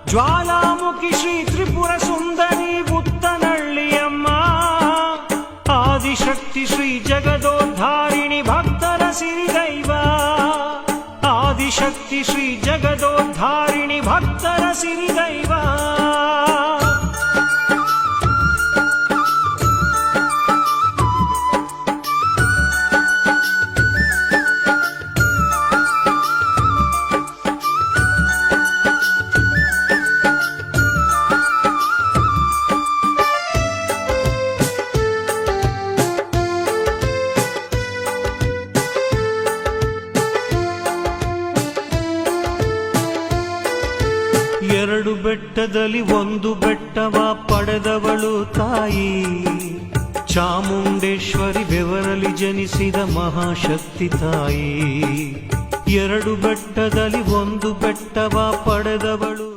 ಜ್ವಾಲಾಮುಖಿ ಶ್ರೀ ತ್ರಿಪುರ ಸುಂದರಿ ಬುತ್ತನಳ್ಳಿಯಮ್ಮ, ಆದಿಶಕ್ತಿ ಶ್ರೀ ಜಗದೋದ್ಧಾರಿಣಿ ಭಕ್ತರ ಸಿರಿದೈವ, ಆದಿಶಕ್ತಿ ಶ್ರೀ ಜಗದೋದ್ಧಾರಿಣಿ ಭಕ್ತರ ಸಿರಿದೈವ. ಎರಡು ಬೆಟ್ಟದಲ್ಲಿ ಒಂದು ಬೆಟ್ಟವ ಪಡೆದವಳು ತಾಯಿ, ಚಾಮುಂಡೇಶ್ವರಿ ಬೆವರಲಿ ಜನಿಸಿದ ಮಹಾಶಕ್ತಿ ತಾಯಿ. ಎರಡು ಬೆಟ್ಟದಲ್ಲಿ ಒಂದು ಬೆಟ್ಟವ ಪಡೆದವಳು